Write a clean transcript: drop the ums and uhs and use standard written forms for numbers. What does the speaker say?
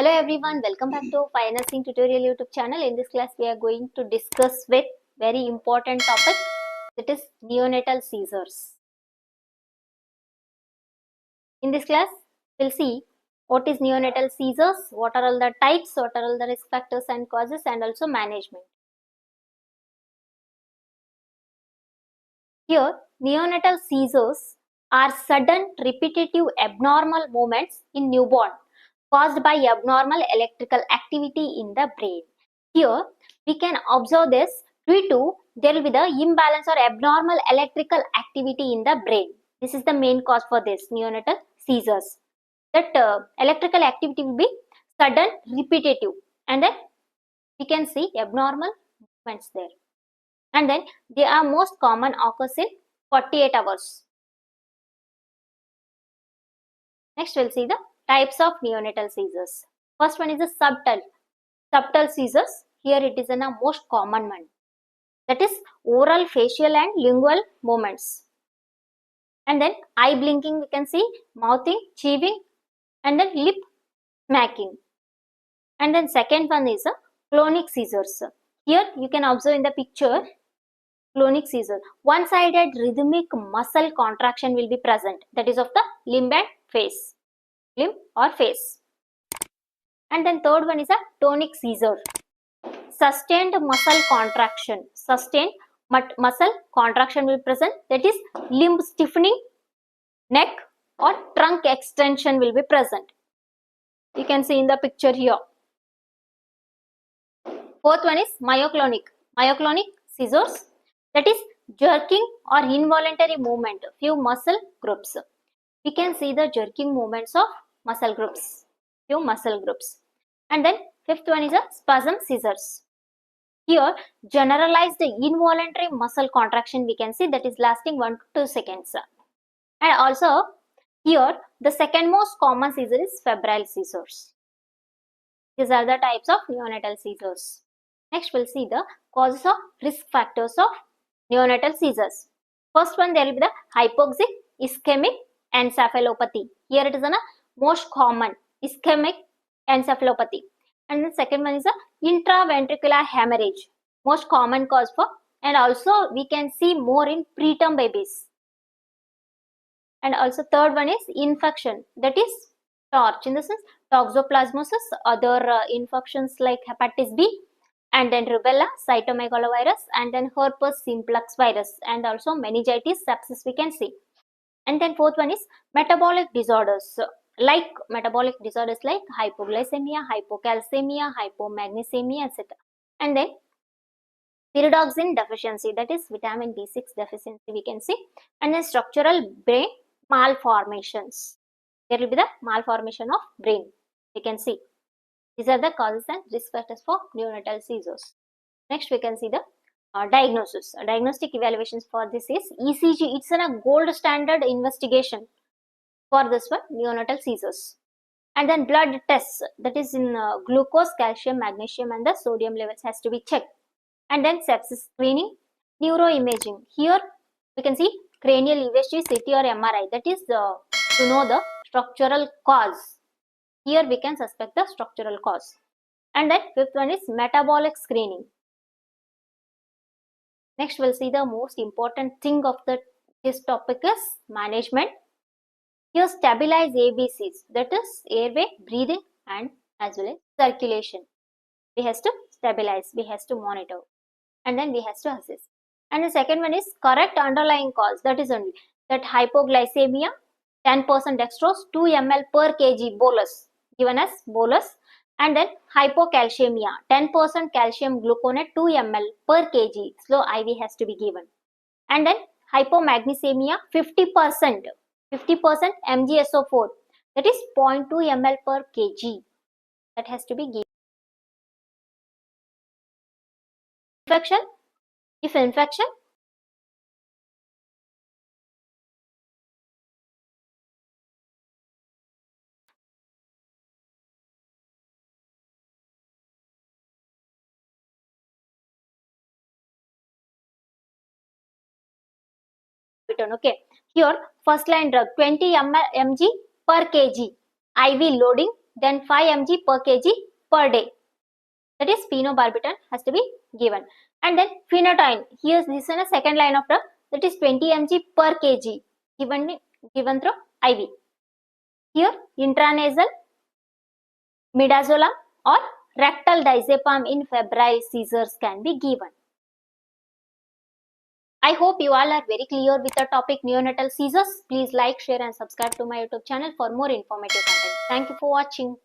Hello everyone, welcome back to Financing Tutorial YouTube channel. In this class, we are going to discuss with very important topic, that is neonatal seizures. In this class, we'll see what is neonatal seizures, what are all the types, what are all the risk factors and causes, and also management. Here, neonatal seizures are sudden, repetitive, abnormal movements in newborn caused by abnormal electrical activity in the brain. Here, we can observe this due to there will be the imbalance or abnormal electrical activity in the brain. This is the main cause for this neonatal seizures. That electrical activity will be sudden, repetitive, and then we can see abnormal movements there. And then they are most common occurs in 48 hours. Next, we'll see the types of neonatal seizures. First one is the subtle seizures. Here it is a most common one. That is oral, facial and lingual movements. And then eye blinking we can see, mouthing, chewing, and then lip smacking. And then second one is a clonic seizures. Here you can observe in the picture clonic seizure. One-sided rhythmic muscle contraction will be present. That is of the limb and face. Limb or face. And then third one is a tonic seizure. Sustained muscle contraction. Sustained muscle contraction will be present. That is limb stiffening, neck or trunk extension will be present. You can see in the picture here. Fourth one is myoclonic. Myoclonic seizures. That is jerking or involuntary movement of few muscle groups. We can see the jerking movements of muscle groups. Few muscle groups. And then fifth one is a spasm seizures. Here generalized involuntary muscle contraction we can see, that is lasting 1 to 2 seconds. And also here the second most common seizure is febrile seizures. These are the types of neonatal seizures. Next we'll see the causes of risk factors of neonatal seizures. First one, there will be the hypoxic ischemic encephalopathy. Here it is a most common ischemic encephalopathy. And the second one is a intraventricular hemorrhage, most common cause for, and also we can see more in preterm babies. And also third one is infection, that is torch, in the sense toxoplasmosis, other infections like hepatitis B, and then rubella, cytomegalovirus, and then herpes simplex virus, and also meningitis, sepsis we can see. And then fourth one is metabolic disorders, like metabolic disorders like hypoglycemia, hypocalcemia, hypomagnesemia, etc. And then pyridoxine deficiency, that is vitamin B6 deficiency we can see. And then structural brain malformations. There will be the malformation of brain we can see. These are the causes and risk factors for neonatal seizures. Next we can see the diagnosis. Diagnostic evaluations for this is ECG. It's a gold standard investigation for this one, neonatal seizures. And then blood tests, that is in glucose, calcium, magnesium and the sodium levels has to be checked. And then sepsis screening, neuroimaging. Here we can see cranial EVG, CT or MRI, that is to know the structural cause. Here we can suspect the structural cause. And then fifth one is metabolic screening. Next we'll see the most important thing of this topic is management. Here stabilize ABCs, that is airway, breathing and as well as circulation. We has to stabilize, we has to monitor, and then we has to assess. And the second one is correct underlying cause, that is only that hypoglycemia, 10% dextrose, 2 ml per kg bolus, given as bolus. And then hypocalcemia, 10% calcium gluconate, 2 ml per kg, slow IV has to be given. And then hypomagnesemia, 50% MgSO4, that is 0.2 ml per kg, that has to be given. Infection, if infection, okay. Here first line drug 20 mg per kg IV loading then 5 mg per kg per day. That is phenobarbital has to be given. And then phenytoin, here this is a second line of drug, that is 20 mg per kg given through IV. Here intranasal midazolam or rectal diazepam in febrile seizures can be given. I hope you all are very clear with the topic neonatal seizures. Please like, share and subscribe to my YouTube channel for more informative content. Thank you for watching.